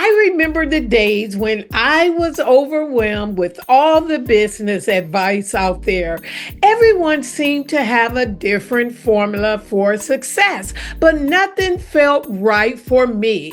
I remember the days when I was overwhelmed with all the business advice out there. Everyone seemed to have a different formula for success, but nothing felt right for me.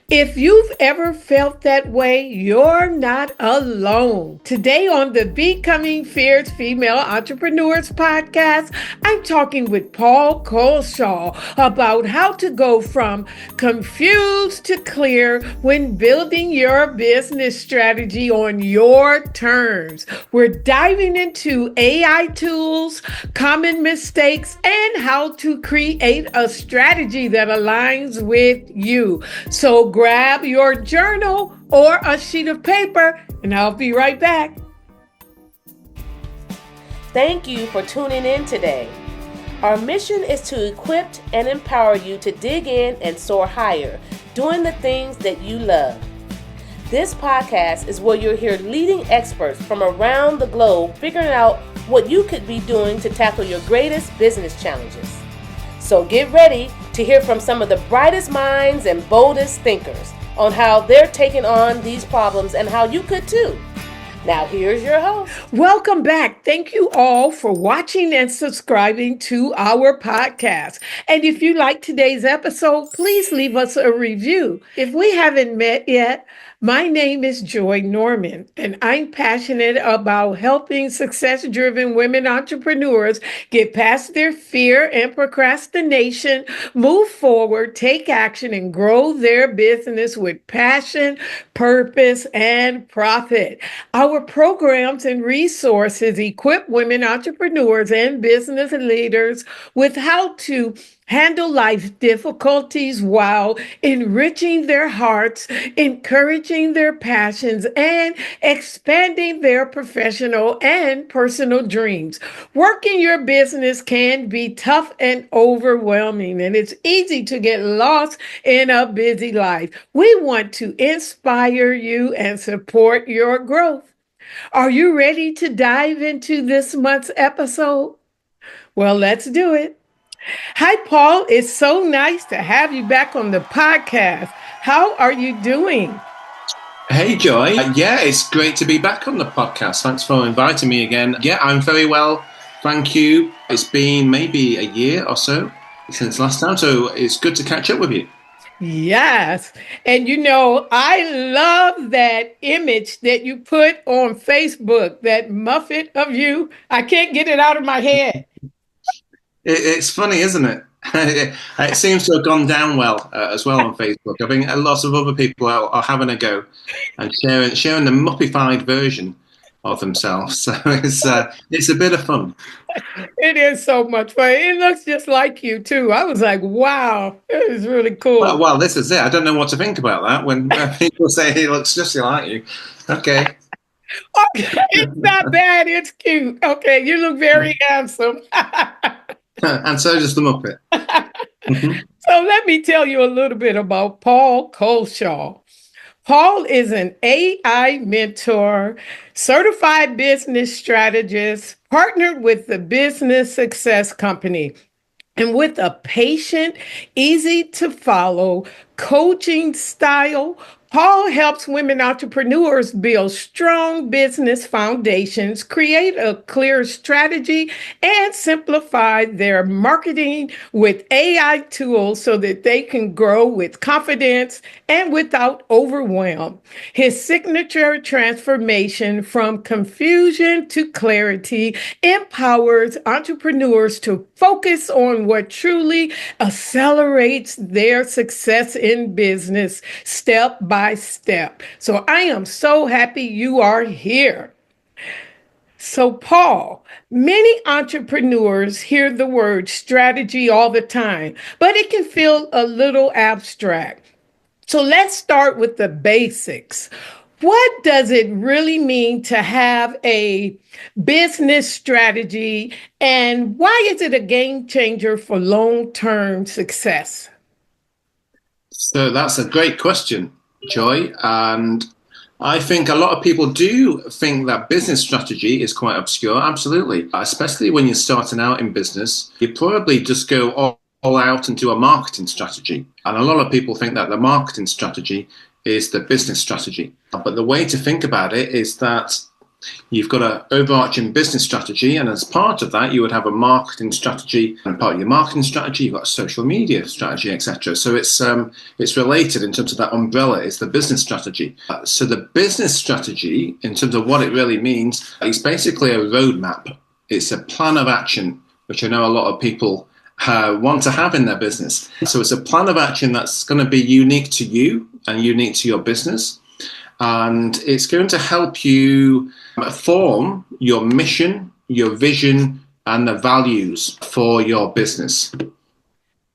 If you've ever felt that way, you're not alone. Today on the Becoming Fierce Female Entrepreneurs podcast, I'm talking with Paul Culshaw about how to go from confused to clear when building your business strategy on your terms. We're diving into AI tools, common mistakes, and how to create a strategy that aligns with you. So grab your journal or a sheet of paper, and I'll be right back. Thank you for tuning in today. Our mission is to equip and empower you to dig in and soar higher, doing the things that you love. This podcast is where you'll hear leading experts from around the globe figuring out what you could be doing to tackle your greatest business challenges. So get ready to hear from some of the brightest minds and boldest thinkers on how they're taking on these problems and how you could too. Now here's your host. Welcome back. Thank you all for watching and subscribing to our podcast. And if you like today's episode, please leave us a review. If we haven't met yet, my name is Joy Norman, and I'm passionate about helping success-driven women entrepreneurs get past their fear and procrastination, move forward, take action, and grow their business with passion, purpose, and profit. Our programs and resources equip women entrepreneurs and business leaders with how to handle life's difficulties while enriching their hearts, encouraging their passions, and expanding their professional and personal dreams. Working your business can be tough and overwhelming, and it's easy to get lost in a busy life. We want to inspire you and support your growth. Are you ready to dive into this month's episode? Well, let's do it. Hi, Paul. It's so nice to have you back on the podcast. How are you doing? Hey, Joy. Yeah, it's great to be back on the podcast. Thanks for inviting me again. Yeah, I'm very well. Thank you. It's been maybe a year or so since last time, so it's good to catch up with you. Yes. And I love that image that you put on Facebook, that muffet of you. I can't get it out of my head. It's funny, isn't it? It seems to have gone down well as well on Facebook. I think lots of other people are having a go and sharing the muppified version of themselves. So it's a bit of fun. It is so much fun. It looks just like you too. I was like, wow, it is really cool. Well, this is it. I don't know what to think about that when people say he looks just like you. Okay. Okay, it's not bad. It's cute. Okay, you look very handsome. And so does the Muppet. So let me tell you a little bit about Paul Culshaw. Paul is an AI mentor, certified business strategist, partnered with the Business Success Company. And with a patient, easy to follow coaching style, Paul helps women entrepreneurs build strong business foundations, create a clear strategy, and simplify their marketing with AI tools so that they can grow with confidence and without overwhelm. His signature transformation from confusion to clarity empowers entrepreneurs to focus on what truly accelerates their success in business step by step. So I am so happy you are here. So Paul, many entrepreneurs hear the word strategy all the time, but it can feel a little abstract. So let's start with the basics. What does it really mean to have a business strategy, and why is it a game changer for long-term success? So that's a great question, Joy. And I think a lot of people do think that business strategy is quite obscure. Absolutely. Especially when you're starting out in business, you probably just go all out into a marketing strategy. And a lot of people think that the marketing strategy is the business strategy. But the way to think about it is that you've got an overarching business strategy, and as part of that, you would have a marketing strategy, and part of your marketing strategy, you've got a social media strategy, etc. So it's related in terms of that umbrella is the business strategy. So the business strategy, in terms of what it really means, is basically a roadmap. It's a plan of action, which I know a lot of people want to have in their business. So it's a plan of action that's going to be unique to you and unique to your business. And it's going to help you form your mission, your vision, and the values for your business.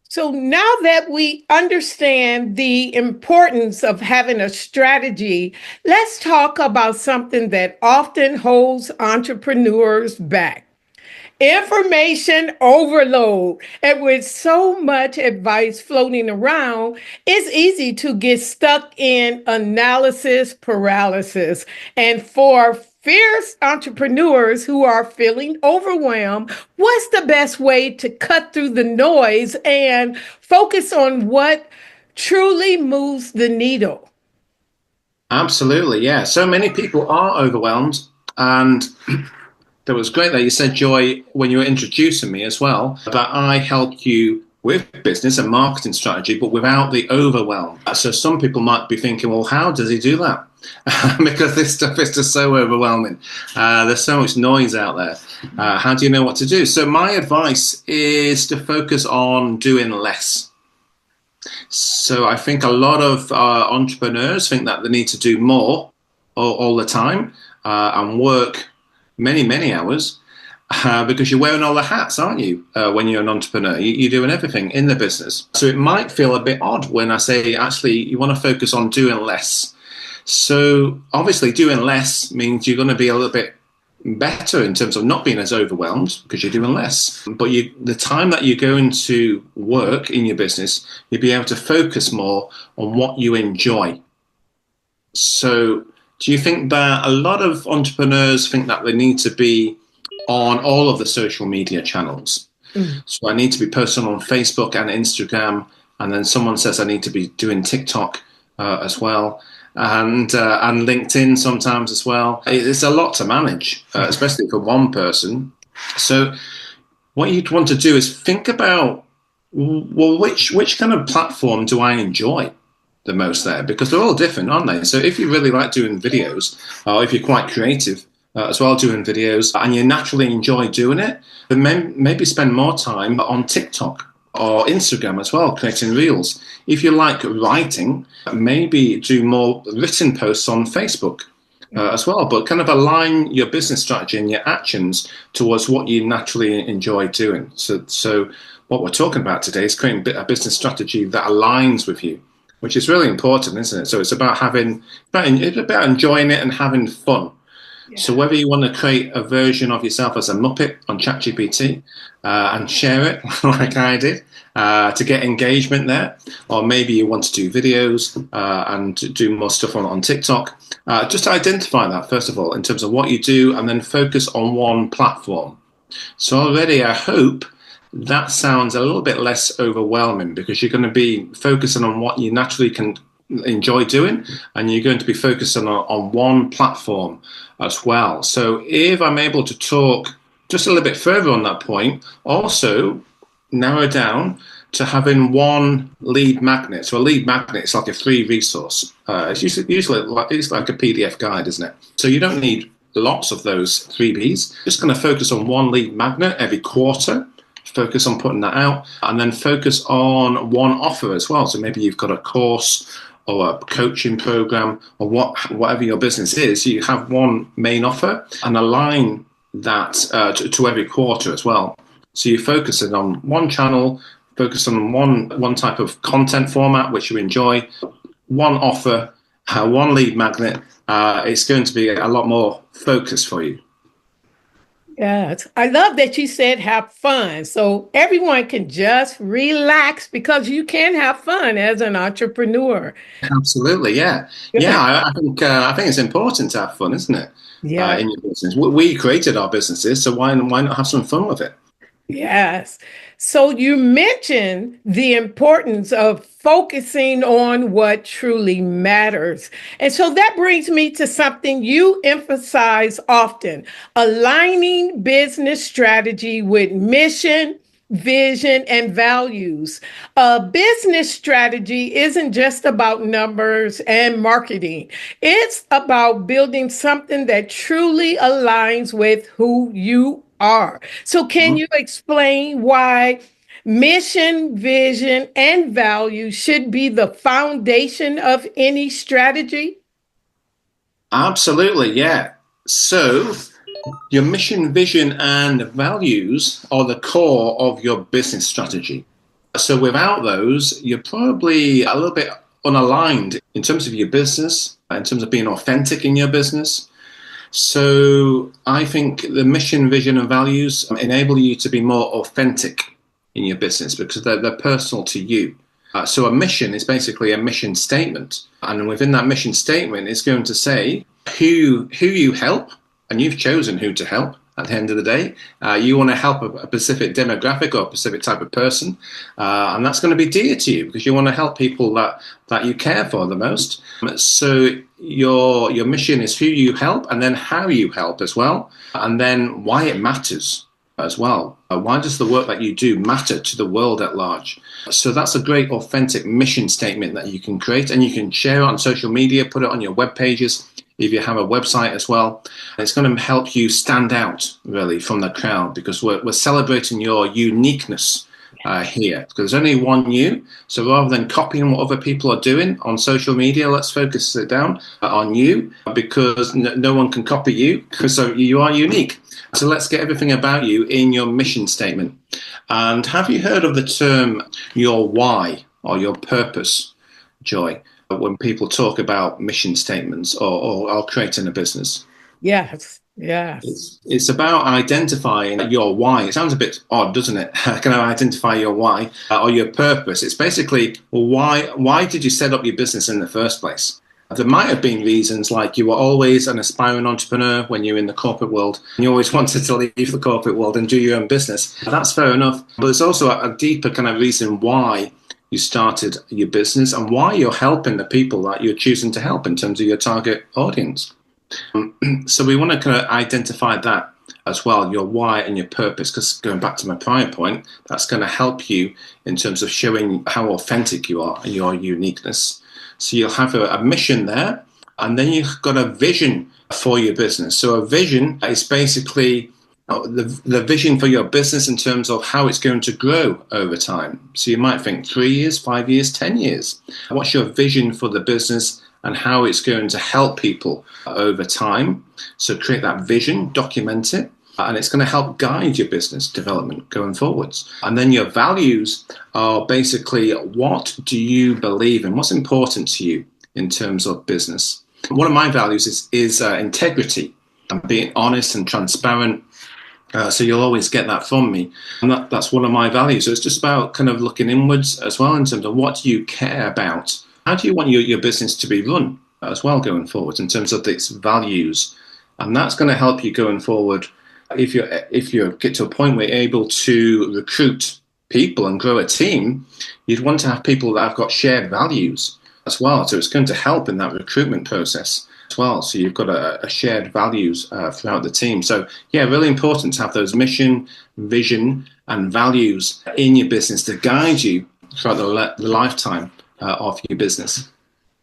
So now that we understand the importance of having a strategy, let's talk about something that often holds entrepreneurs back. Information overload. And with so much advice floating around, it's easy to get stuck in analysis paralysis. And for fierce entrepreneurs who are feeling overwhelmed, what's the best way to cut through the noise and focus on what truly moves the needle? Absolutely, yeah. So many people are overwhelmed, and that was great that you said, Joy, when you were introducing me as well, that I help you with business and marketing strategy, but without the overwhelm. So some people might be thinking, well, how does he do that? Because this stuff is just so overwhelming. There's so much noise out there. How do you know what to do? So my advice is to focus on doing less. So I think a lot of entrepreneurs think that they need to do more all the time and work many hours because you're wearing all the hats, aren't you? When you're an entrepreneur, you're doing everything in the business. So it might feel a bit odd when I say, actually, you want to focus on doing less. So obviously doing less means you're going to be a little bit better in terms of not being as overwhelmed because you're doing less. But the time that you're going to work in your business, you'll be able to focus more on what you enjoy. So do you think that a lot of entrepreneurs think that they need to be on all of the social media channels? So I need to be posting on Facebook and Instagram, and then someone says I need to be doing TikTok as well, and LinkedIn sometimes as well. It's a lot to manage, especially for one person. So what you'd want to do is think about, well, which kind of platform do I enjoy the most there, because they're all different, aren't they? So if you really like doing videos, or if you're quite creative as well doing videos, and you naturally enjoy doing it, then maybe spend more time on TikTok or Instagram as well, creating reels. If you like writing, maybe do more written posts on Facebook as well, but kind of align your business strategy and your actions towards what you naturally enjoy doing. So what we're talking about today is creating a business strategy that aligns with you, which is really important, isn't it? So it's about enjoying it and having fun. Yeah. So whether you want to create a version of yourself as a Muppet on ChatGPT and share it like I did to get engagement there, or maybe you want to do videos and do more stuff on TikTok, just identify that first of all in terms of what you do, and then focus on one platform. So already I hope that sounds a little bit less overwhelming, because you're going to be focusing on what you naturally can enjoy doing, and you're going to be focusing on one platform as well. So if I'm able to talk just a little bit further on that point, also narrow down to having one lead magnet. So a lead magnet is like a free resource. It's usually it's like a PDF guide, isn't it? So you don't need lots of those freebies. Just going to focus on one lead magnet every quarter. Focus on putting that out, and then focus on one offer as well. So maybe you've got a course or a coaching program or whatever your business is. So you have one main offer and align that to every quarter as well. So you're focusing on one channel, focus on one type of content format which you enjoy, one offer, one lead magnet. It's going to be a lot more focus for you. Yes, I love that you said have fun. So everyone can just relax, because you can have fun as an entrepreneur. Absolutely, yeah. I think it's important to have fun, isn't it? Yeah. In your business. We created our businesses, so why not have some fun with it? Yes. So you mentioned the importance of focusing on what truly matters. And so that brings me to something you emphasize often: aligning business strategy with mission, vision, and values. A business strategy isn't just about numbers and marketing. It's about building something that truly aligns with who you are. So can you explain why mission, vision, and value should be the foundation of any strategy? Absolutely, yeah. So, your mission, vision, and values are the core of your business strategy. So, without those, you're probably a little bit unaligned in terms of your business, in terms of being authentic in your business. So, I think the mission, vision, and values enable you to be more authentic in your business because they're personal to you. So a mission is basically a mission statement, and within that mission statement, it's going to say who you help, and you've chosen who to help. At the end of the day, you want to help a specific demographic or a specific type of person, and that's going to be dear to you because you want to help people that you care for the most. So your mission is who you help, and then how you help as well, and then why it matters as well. Why does the work that you do matter to the world at large? So that's a great authentic mission statement that you can create, and you can share it on social media, put it on your web pages if you have a website as well. And it's going to help you stand out really from the crowd because we're celebrating your uniqueness here, because there's only one you. So rather than copying what other people are doing on social media, let's focus it down on you, because no one can copy you because you are unique. So let's get everything about you in your mission statement. And have you heard of the term your why or your purpose, Joy, when people talk about mission statements or creating a business? Yes, yes. It's about identifying your why. It sounds a bit odd, doesn't it? Can I identify your why or your purpose? It's basically, well, why did you set up your business in the first place? There might have been reasons like you were always an aspiring entrepreneur when you're in the corporate world and you always wanted to leave the corporate world and do your own business. That's fair enough. But there's also a deeper kind of reason why you started your business and why you're helping the people that you're choosing to help in terms of your target audience. So we want to kind of identify that as well, your why and your purpose, because going back to my prior point, that's going to help you in terms of showing how authentic you are and your uniqueness. So you'll have a mission there, and then you've got a vision for your business. So a vision is basically the vision for your business in terms of how it's going to grow over time. So you might think 3 years, 5 years, 10 years. What's your vision for the business and how it's going to help people over time? So create that vision, document it, and it's going to help guide your business development going forwards. And then your values are basically, what do you believe in? What's important to you in terms of business? One of my values is integrity and being honest and transparent. So you'll always get that from me. And that's one of my values. So it's just about kind of looking inwards as well in terms of what do you care about? How do you want your business to be run as well going forward in terms of its values? And that's going to help you going forward. If you get to a point where you're able to recruit people and grow a team, you'd want to have people that have got shared values as well. So it's going to help in that recruitment process as well. So you've got a shared values throughout the team. So yeah, really important to have those mission, vision, and values in your business to guide you throughout the lifetime of your business.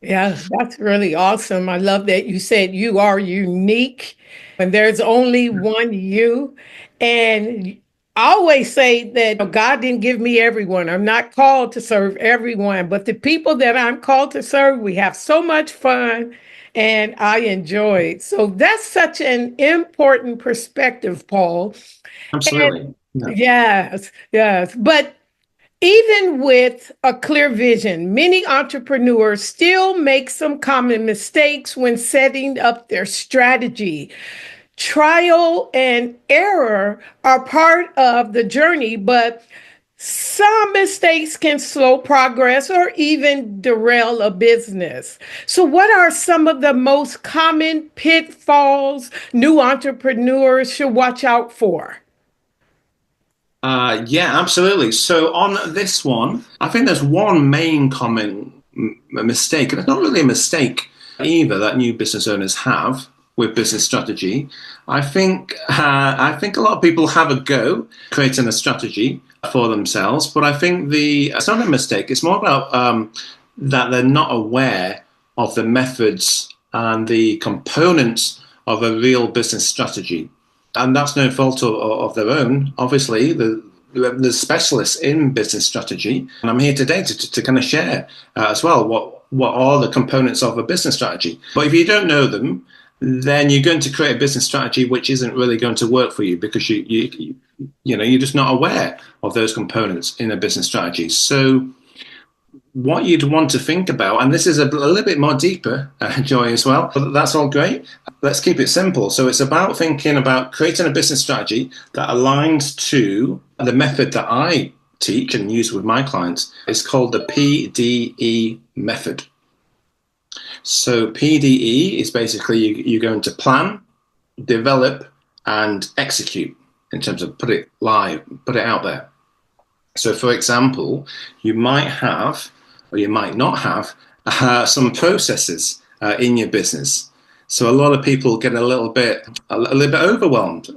Yeah, that's really awesome. I love that you said you are unique and there's only one you. And I always say that God didn't give me everyone. I'm not called to serve everyone, but the people that I'm called to serve, we have so much fun and I enjoy it. So that's such an important perspective, Paul. Absolutely. And Yeah. yes, yes. But even with a clear vision, many entrepreneurs still make some common mistakes when setting up their strategy. Trial and error are part of the journey, but some mistakes can slow progress or even derail a business. So, what are some of the most common pitfalls new entrepreneurs should watch out for? Yeah, absolutely. So on this one, I think there's one main common mistake, and it's not really a mistake either that new business owners have with business strategy. I think a lot of people have a go creating a strategy for themselves, but I think it's not a mistake. It's more about that they're not aware of the methods and the components of a real business strategy. And that's no fault of their own. Obviously, the specialists in business strategy, and I'm here today to kind of share as well what are the components of a business strategy. But if you don't know them, then you're going to create a business strategy which isn't really going to work for you because you're just not aware of those components in a business strategy. So what you'd want to think about, and this is a little bit more deeper, Joy, as well, but that's all great. Let's keep it simple. So it's about thinking about creating a business strategy that aligns to the method that I teach and use with my clients. It's called the PDE method. So PDE is basically you're going to plan, develop, and execute in terms of put it live, put it out there. So, for example, you might have or you might not have some processes in your business. So a lot of people get a little bit overwhelmed.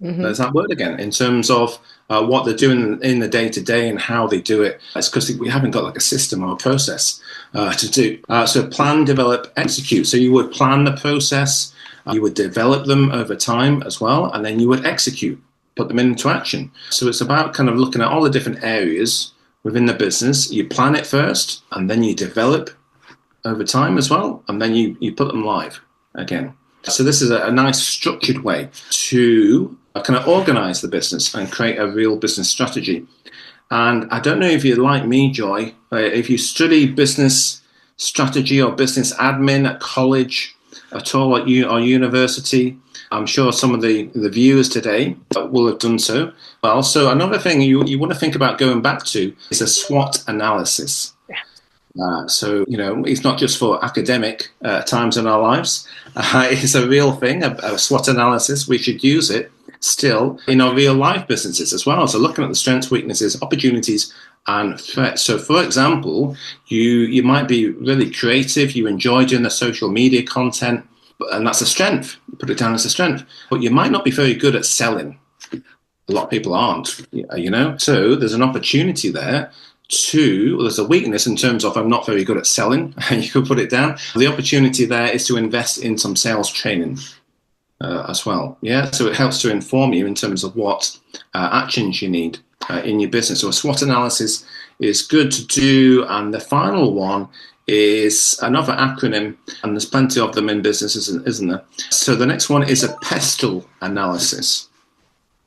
Mm-hmm. There's that word again in terms of what they're doing in the day to day and how they do it. It's because we haven't got like a system or a process to do. So plan, develop, execute. So you would plan the process, you would develop them over time as well, and then you would execute, put them into action. So it's about kind of looking at all the different areas within the business. You plan it first, and then you develop over time as well, and then you put them live again. So this is a nice structured way to kind of organize the business and create a real business strategy. And I don't know if you're like me, Joy, if you study business strategy or business admin at college at all at or university, I'm sure some of the viewers today will have done so. Well, so another thing you want to think about going back to is a SWOT analysis. So, it's not just for academic times in our lives. It's a real thing, a SWOT analysis. We should use it still in our real life businesses as well. So looking at the strengths, weaknesses, opportunities, and threats. So, for example, you might be really creative. You enjoy doing the social media content, and that's a strength. Put it down as a strength. But you might not be very good at selling. A lot of people aren't, So there's an opportunity there. There's a weakness in terms of I'm not very good at selling, and you could put it down. The opportunity there is to invest in some sales training as well. Yeah, so it helps to inform you in terms of what actions you need in your business. So a SWOT analysis is good to do. And the final one is another acronym, and there's plenty of them in business, isn't there? So the next one is a pestle analysis.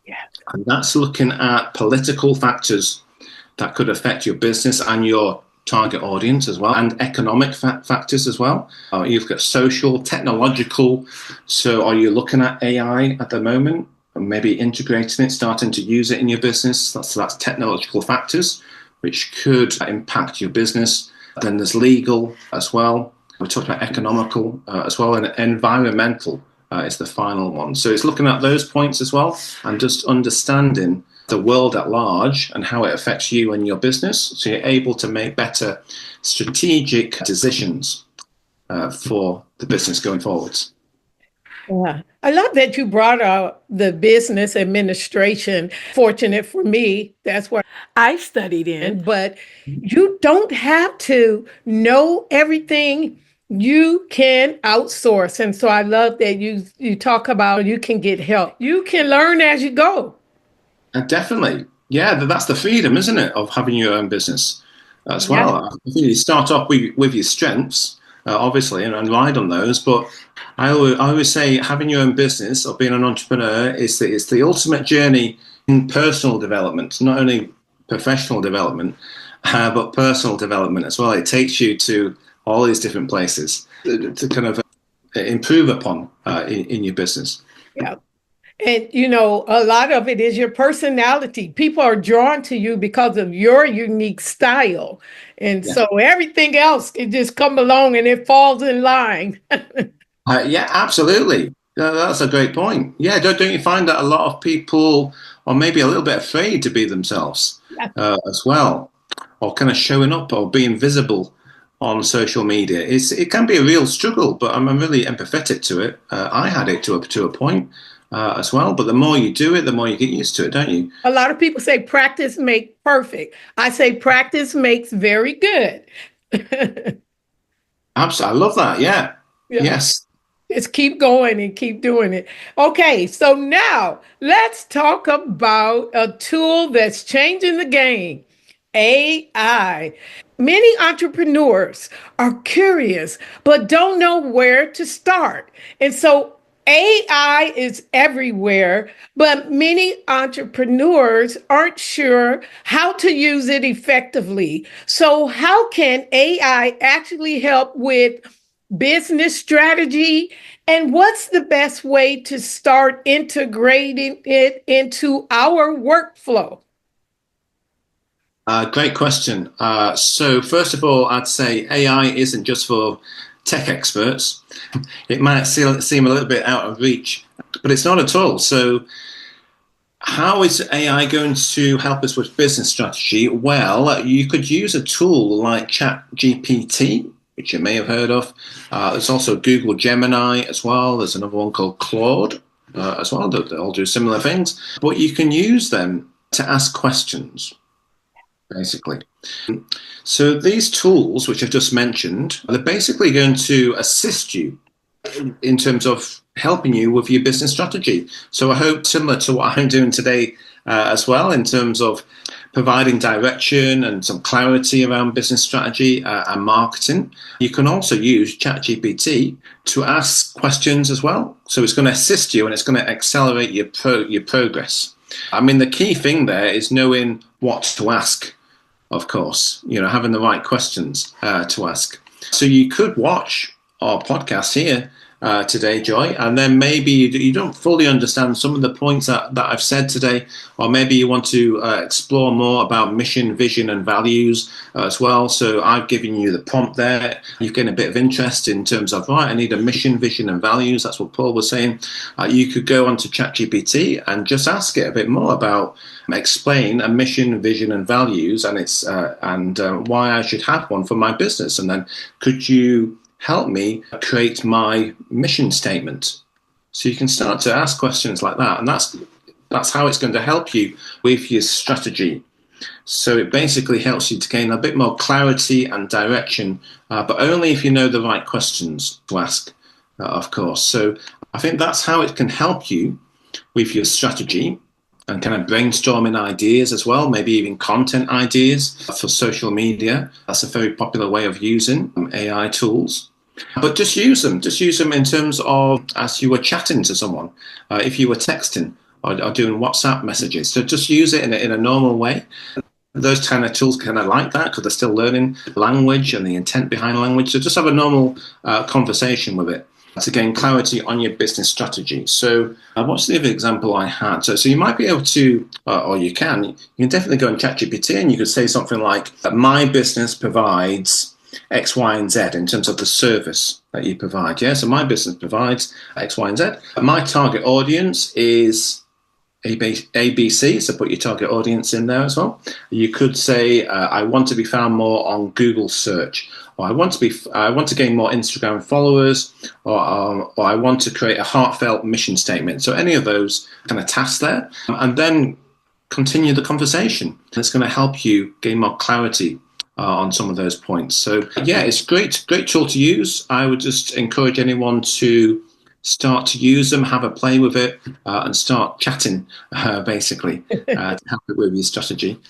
Yeah. And that's looking at political factors that could affect your business and your target audience as well, and economic factors as well. You've got social, technological. So are you looking at AI at the moment and maybe integrating it, starting to use it in your business? That's technological factors, which could impact your business. Then there's legal as well. We talked about economical as well, and environmental is the final one. So it's looking at those points as well and just understanding the world at large and how it affects you and your business, so you're able to make better strategic decisions for the business going forwards. Yeah, I love that you brought out the business administration. Fortunate for me, that's what I studied in, but you don't have to know everything. You can outsource. And so I love that you talk about you can get help. You can learn as you go. Definitely. Yeah, that's the freedom, isn't it, of having your own business as well. I think you start off with your strengths, obviously, and ride on those. But I always say having your own business or being an entrepreneur is the ultimate journey in personal development, not only professional development, but personal development as well. It takes you to all these different places to kind of improve upon in your business. Yeah. And, a lot of it is your personality. People are drawn to you because of your unique style. And so everything else can just come along and it falls in line. Yeah, absolutely. That's a great point. Yeah, don't you find that a lot of people or maybe a little bit afraid to be themselves as well, or kind of showing up or being visible on social media. It can be a real struggle, but I'm really empathetic to it. I had it to a point as well, but the more you do it, the more you get used to it, don't you? A lot of people say practice makes perfect. I say practice makes very good. Absolutely, I love that. Yeah. Yeah. Yes. Just keep going and keep doing it. Okay, so now let's talk about a tool that's changing the game, AI. Many entrepreneurs are curious but don't know where to start. And so AI is everywhere, but many entrepreneurs aren't sure how to use it effectively. So, how can AI actually help with business strategy? And what's the best way to start integrating it into our workflow? Great question. So first of all, I'd say AI isn't just for tech experts. It might seem a little bit out of reach, but it's not at all. So how is AI going to help us with business strategy? Well, you could use a tool like ChatGPT, which you may have heard of. There's also Google Gemini as well. There's another one called Claude as well. They all do similar things. But you can use them to ask questions, basically. So these tools, which I've just mentioned, they're basically going to assist you in terms of helping you with your business strategy. So I hope similar to what I'm doing today as well, in terms of providing direction and some clarity around business strategy and marketing. You can also use ChatGPT to ask questions as well. So it's going to assist you and it's going to accelerate your progress. I mean, the key thing there is knowing what to ask, of course, having the right questions to ask. So you could watch our podcast here today, Joy, and then maybe you don't fully understand some of the points that I've said today, or maybe you want to explore more about mission, vision, and values as well. So I've given you the prompt there. You've gained a bit of interest in terms of, right, I need a mission, vision, and values. That's what Paul was saying. You could go onto ChatGPT and just ask it a bit more about, explain a mission, vision, and values, and it's why I should have one for my business. And then could you help me create my mission statement? So you can start to ask questions like that, and that's how it's going to help you with your strategy. So it basically helps you to gain a bit more clarity and direction, but only if you know the right questions to ask, of course. So I think that's how it can help you with your strategy and kind of brainstorming ideas as well, maybe even content ideas for social media. That's a very popular way of using AI tools. But just use them in terms of as you were chatting to someone, if you were texting or doing WhatsApp messages. So just use it in a normal way. Those kind of tools kind of like that because they're still learning language and the intent behind language. So just have a normal conversation with it to gain clarity on your business strategy. So what's the other example I had? So you might be able to, or you can definitely go on ChatGPT and you could say something like, my business provides X, Y, and Z in terms of the service that you provide. Yeah, so my business provides X, Y, and Z. My target audience is ABC, so put your target audience in there as well. You could say, I want to be found more on Google search, or I want to gain more Instagram followers, or I want to create a heartfelt mission statement. So any of those kind of tasks there, and then continue the conversation. It's going to help you gain more clarity on some of those points. So yeah, it's great tool to use. I would just encourage anyone to start to use them, have a play with it, and start chatting, basically, to help it with your strategy.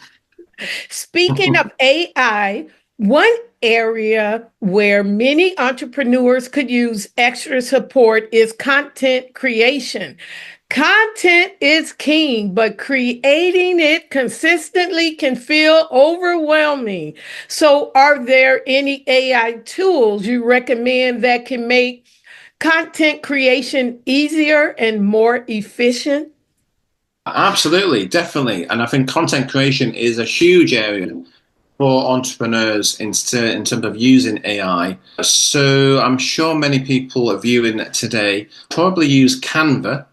Speaking of AI, one area where many entrepreneurs could use extra support is content creation. Content is king, but creating it consistently can feel overwhelming. So, are there any AI tools you recommend that can make content creation easier and more efficient? Absolutely, definitely. And I think content creation is a huge area for entrepreneurs in terms of using AI. So I'm sure many people are viewing it today probably use Canva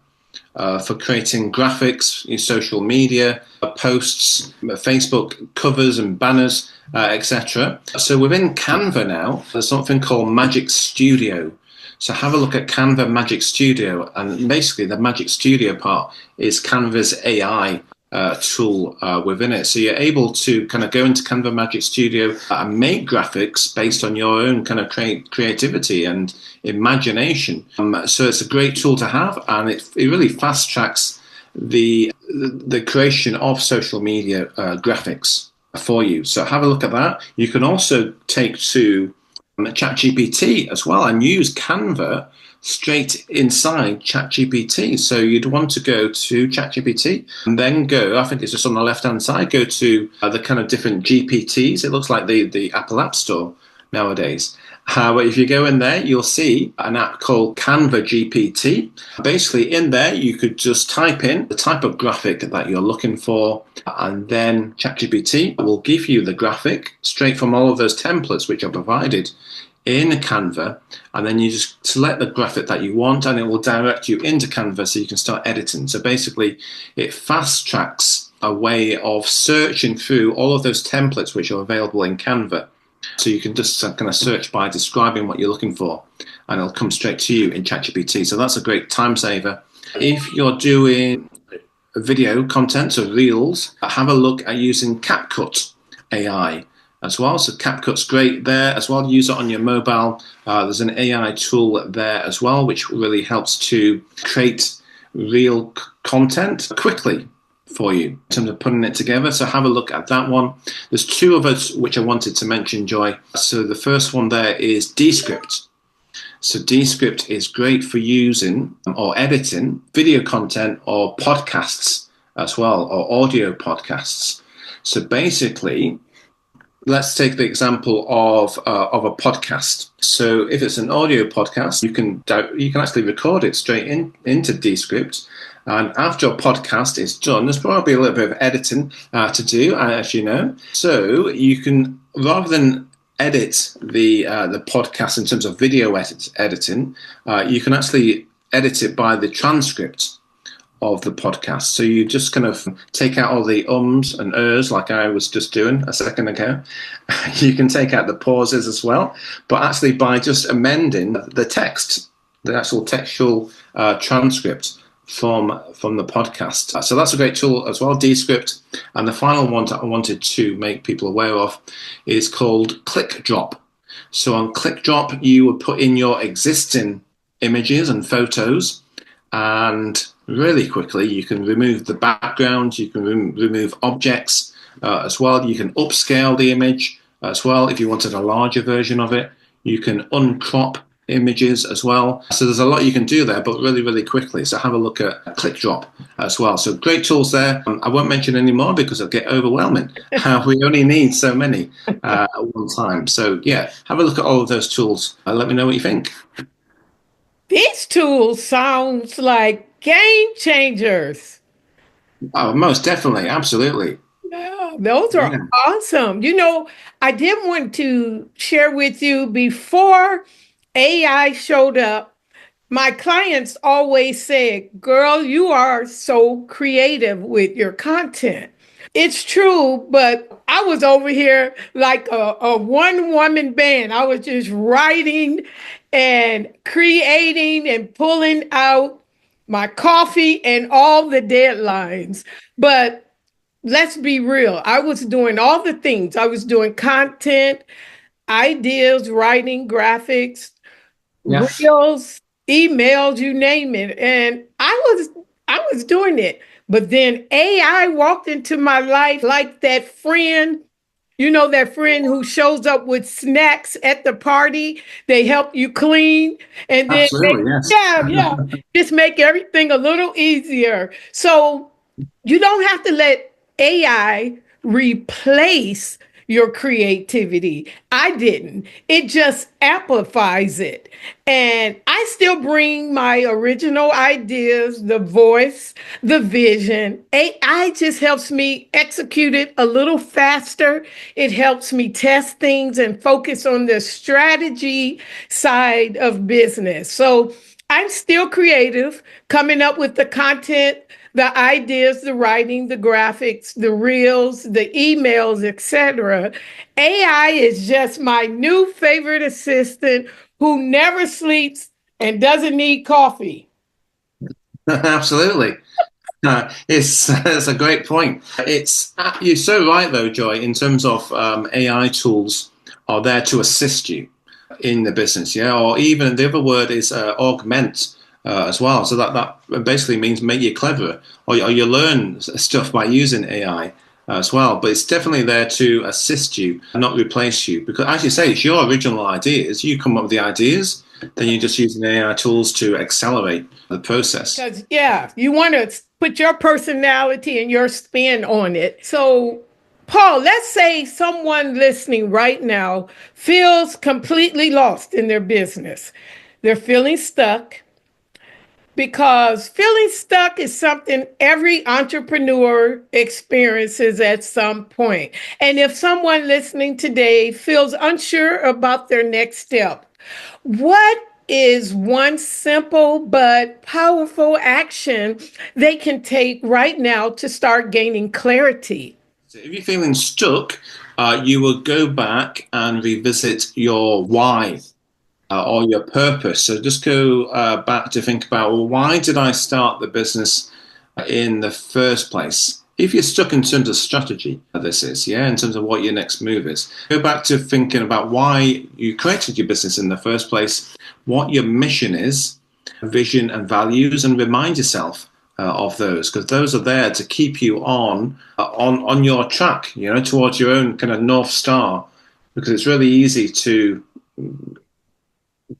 for creating graphics, social media, posts, Facebook covers and banners, etc. So within Canva now, there's something called Magic Studio. So have a look at Canva Magic Studio, and basically the Magic Studio part is Canva's AI tool within it. So you're able to kind of go into Canva Magic Studio and make graphics based on your own kind of creativity and imagination. So it's a great tool to have, and it really fast tracks the creation of social media graphics for you. So have a look at that. You can also take to ChatGPT as well and use Canva straight inside ChatGPT. So you'd want to go to ChatGPT and then go, I think it's just on the left-hand side, go to the kind of different GPTs. It looks like the Apple App Store nowadays. But if you go in there, you'll see an app called Canva GPT. Basically, in there, you could just type in the type of graphic that you're looking for, and then ChatGPT will give you the graphic straight from all of those templates which are provided in Canva, and then you just select the graphic that you want, and it will direct you into Canva so you can start editing. So basically, it fast tracks a way of searching through all of those templates which are available in Canva. So you can just kind of search by describing what you're looking for, and it'll come straight to you in ChatGPT. So that's a great time saver. If you're doing video content, so Reels, have a look at using CapCut AI as well. So CapCut's great there as well. Use it on your mobile. There's an AI tool there as well, which really helps to create real content quickly for you in terms of putting it together. So have a look at that one. There's two of us which I wanted to mention, Joy. So the first one there is Descript. So Descript is great for using or editing video content or podcasts as well, or audio podcasts. So basically, let's take the example of a podcast. So if it's an audio podcast, you can actually record it straight into Descript. And after a podcast is done, there's probably a little bit of editing to do, as you know. So you can, rather than edit the podcast in terms of video editing, you can actually edit it by the transcript of the podcast. So you just kind of take out all the ums and ers like I was just doing a second ago. You can take out the pauses as well, but actually by just amending the text, the actual textual transcript from the podcast. So that's a great tool as well, Descript. And the final one that I wanted to make people aware of is called Click Drop. So on Click Drop, you would put in your existing images and photos, and really quickly you can remove the background, you can remove objects as well. You can upscale the image as well if you wanted a larger version of it. You can uncrop images as well. So there's a lot you can do there, but really, really quickly. So have a look at Click Drop as well. So great tools there. I won't mention any more because it'll get overwhelming. We only need so many at one time. So yeah, have a look at all of those tools. Let me know what you think. These tools sounds like game changers. Oh, most definitely. Absolutely. Yeah, those are awesome. I did want to share with you before AI showed up, my clients always said, girl, you are so creative with your content. It's true, but I was over here like a one-woman band. I was just writing and creating and pulling out my coffee and all the deadlines. But let's be real. I was doing all the things. I was doing content, ideas, writing, graphics, reels, emails, you name it. And I was doing it. But then AI walked into my life like that friend, that friend who shows up with snacks at the party. They help you clean, and then just make everything a little easier. So you don't have to let AI replace your creativity. I didn't. It just amplifies it. And I still bring my original ideas, the voice, the vision. AI just helps me execute it a little faster. It helps me test things and focus on the strategy side of business. So I'm still creative, coming up with the content, the ideas, the writing, the graphics, the reels, the emails, etc. AI is just my new favorite assistant who never sleeps and doesn't need coffee. Absolutely. It's a great point. It's you're so right though, Joy. In terms of AI tools are there to assist you in the business, yeah. Or even the other word is augment as well. So that basically means make you cleverer, or you learn stuff by using AI as well. But it's definitely there to assist you, not replace you. Because as you say, it's your original ideas. You come up with the ideas, then you're just using AI tools to accelerate the process. Because, yeah, you want to put your personality and your spin on it. So, Paul, let's say someone listening right now feels completely lost in their business. They're feeling stuck, because feeling stuck is something every entrepreneur experiences at some point. And if someone listening today feels unsure about their next step, what is one simple but powerful action they can take right now to start gaining clarity? So if you're feeling stuck, you will go back and revisit your why or your purpose. So just go back to think about, well, why did I start the business in the first place? If you're stuck in terms of strategy, this is, yeah, in terms of what your next move is, go back to thinking about why you created your business in the first place, what your mission is, vision and values, and remind yourself of those, because those are there to keep you on your track, you know, towards your own kind of North Star, because it's really easy to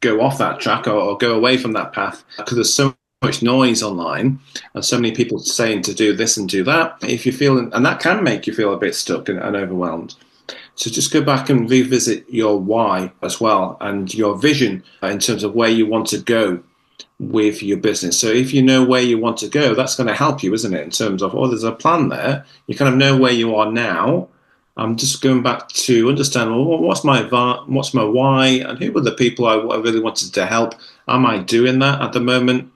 go off that track or go away from that path because there's so much noise online and so many people saying to do this and do that. If you feel, and that can make you feel a bit stuck and overwhelmed. So just go back and revisit your why as well and your vision in terms of where you want to go with your business. So if you know where you want to go, that's going to help you, isn't it? In terms of, oh, there's a plan there. You kind of know where you are now. I'm just going back to understand, well, what's my why, and who were the people I really wanted to help? Am I doing that at the moment?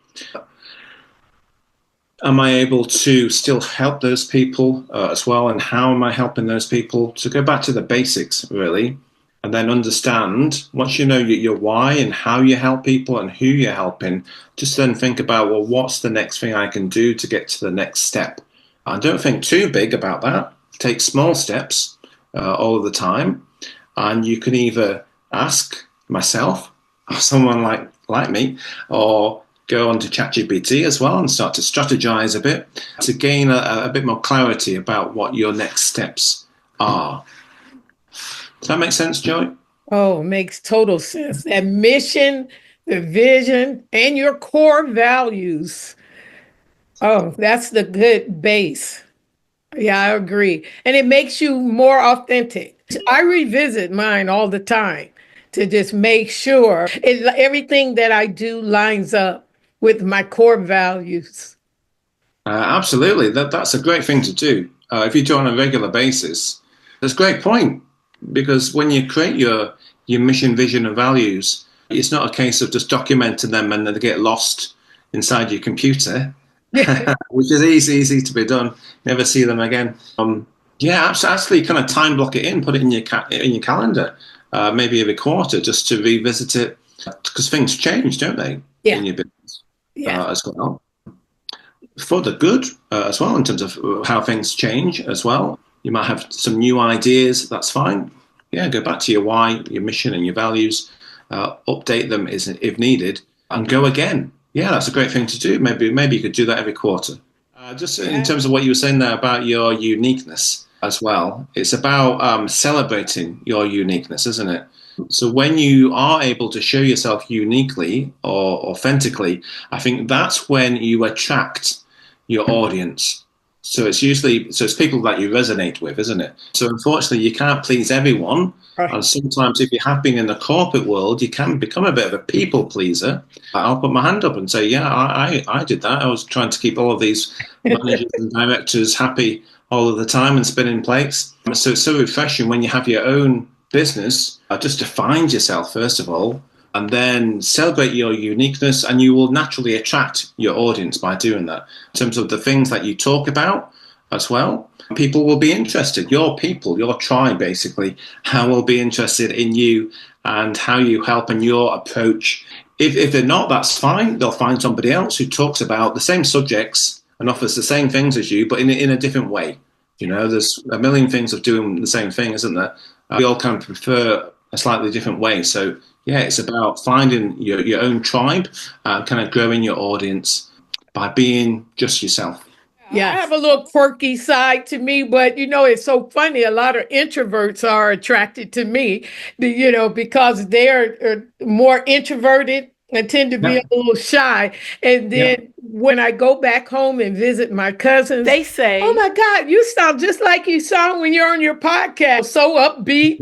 Am I able to still help those people as well? And how am I helping those people? So go back to the basics, really, and then understand, once you know your why and how you help people and who you're helping, just then think about, well, what's the next thing I can do to get to the next step? And don't think too big about that. Take small steps all of the time. And you can either ask myself or someone like me, or go on to ChatGPT as well and start to strategize a bit to gain a bit more clarity about what your next steps are. Does that make sense, Joy? Oh, makes total sense. That mission, the vision, and your core values. Oh, that's the good base. Yeah, I agree. And it makes you more authentic. I revisit mine all the time to just make sure everything that I do lines up with my core values. Absolutely. That's a great thing to do. If you do it on a regular basis, that's a great point. Because when you create your mission, vision, and values, it's not a case of just documenting them and they get lost inside your computer, which is easy to be done. Never see them again. Yeah, actually, kind of time block it in, put it in your calendar, maybe every quarter, just to revisit it, because things change, don't they? Yeah. In your business Yeah. as well, for the good as well, in terms of how things change as well. You might have some new ideas. That's fine. Yeah, go back to your why, your mission, and your values. Update them if needed, and go again. Yeah, that's a great thing to do. Maybe you could do that every quarter. Just in terms of what you were saying there about your uniqueness as well, it's about celebrating your uniqueness, isn't it? So when you are able to show yourself uniquely or authentically, I think that's when you attract your audience. So it's people that you resonate with, isn't it? So unfortunately, you can't please everyone. Right. And sometimes if you have been in the corporate world, you can become a bit of a people pleaser. I'll put my hand up and say, yeah, I did that. I was trying to keep all of these managers and directors happy all of the time and spinning plates. So it's so refreshing when you have your own business, just to find yourself, first of all, and then celebrate your uniqueness, and you will naturally attract your audience by doing that. In terms of the things that you talk about as well, people will be interested. Your people, your tribe, basically, will be interested in you and how you help and your approach. If they're not, that's fine. They'll find somebody else who talks about the same subjects and offers the same things as you, but in a different way. There's a million things of doing the same thing, isn't there? We all kind of prefer a slightly different way. So, yeah, it's about finding your own tribe, kind of growing your audience by being just yourself. Yeah, I have a little quirky side to me, but it's so funny. A lot of introverts are attracted to me, because they're more introverted and tend to be a little shy. And then when I go back home and visit my cousins, they say, "Oh my God, you sound just like you sound when you're on your podcast, so upbeat."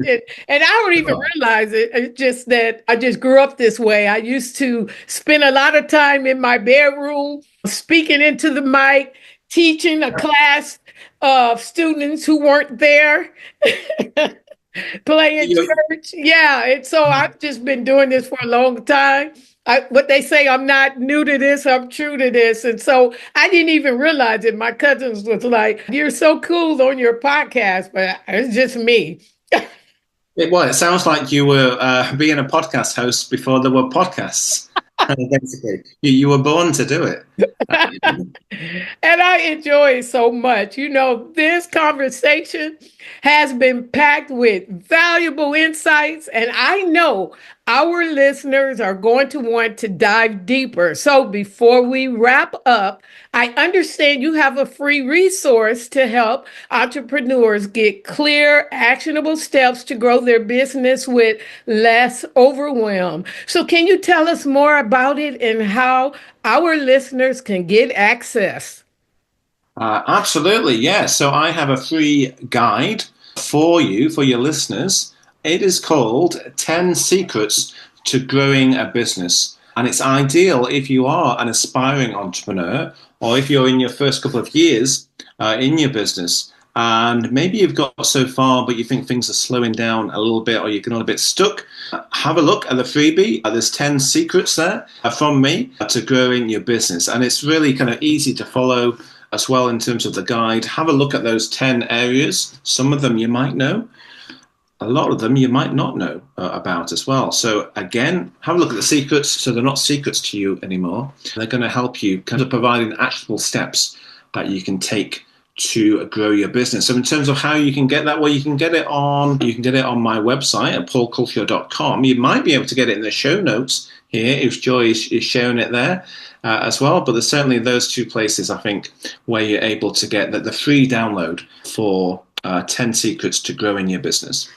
And I don't even realize it. It's just that I just grew up this way. I used to spend a lot of time in my bedroom speaking into the mic, teaching a class of students who weren't there, playing church. Yeah. And so I've just been doing this for a long time. What they say, I'm not new to this, I'm true to this. And so I didn't even realize it. My cousins was like, "You're so cool on your podcast," but it's just me. It sounds like you were being a podcast host before there were podcasts. Basically, you were born to do it. And I enjoy it so much. This conversation has been packed with valuable insights, and I know our listeners are going to want to dive deeper. So before we wrap up, I understand you have a free resource to help entrepreneurs get clear, actionable steps to grow their business with less overwhelm. So can you tell us more about it and how our listeners can get access? Absolutely, yeah. So I have a free guide for you, for your listeners. It is called 10 Secrets to Growing a Business. And it's ideal if you are an aspiring entrepreneur or if you're in your first couple of years in your business. And maybe you've got so far, but you think things are slowing down a little bit or you're getting a bit stuck. Have a look at the freebie. There's 10 secrets there from me to growing your business. And it's really kind of easy to follow as well in terms of the guide. Have a look at those 10 areas. Some of them you might know. A lot of them you might not know about as well. So again, have a look at the secrets so they're not secrets to you anymore. They're going to help you kind of providing actionable steps that you can take to grow your business. So in terms of how you can get that, well, you can get it on my website at paulculshaw.com. You might be able to get it in the show notes here if Joy is sharing it there as well. But there's certainly those two places, I think, where you're able to get the free download for 10 secrets to growing your business.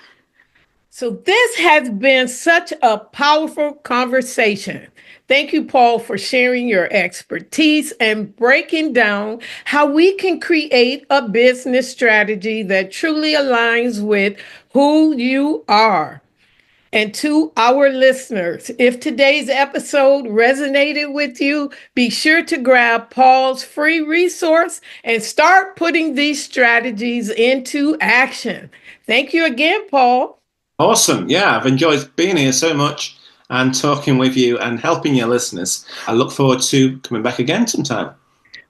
So this has been such a powerful conversation. Thank you, Paul, for sharing your expertise and breaking down how we can create a business strategy that truly aligns with who you are. And to our listeners, if today's episode resonated with you, be sure to grab Paul's free resource and start putting these strategies into action. Thank you again, Paul. Awesome. Yeah, I've enjoyed being here so much and talking with you and helping your listeners. I look forward to coming back again sometime.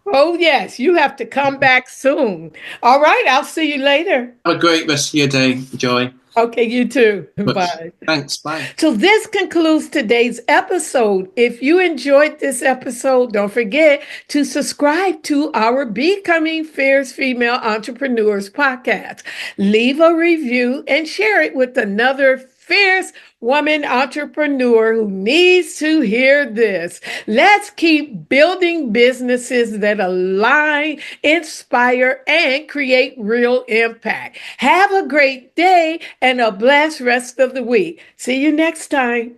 Oh, yes, you have to come back soon. All right, I'll see you later. Have a great rest of your day, Joy. Okay, you too. Bye. Thanks. Bye. So this concludes today's episode. If you enjoyed this episode, don't forget to subscribe to our Becoming Fierce Female Entrepreneurs podcast. Leave a review and share it with another fierce woman entrepreneur who needs to hear this. Let's keep building businesses that align, inspire, and create real impact. Have a great day and a blessed rest of the week. See you next time.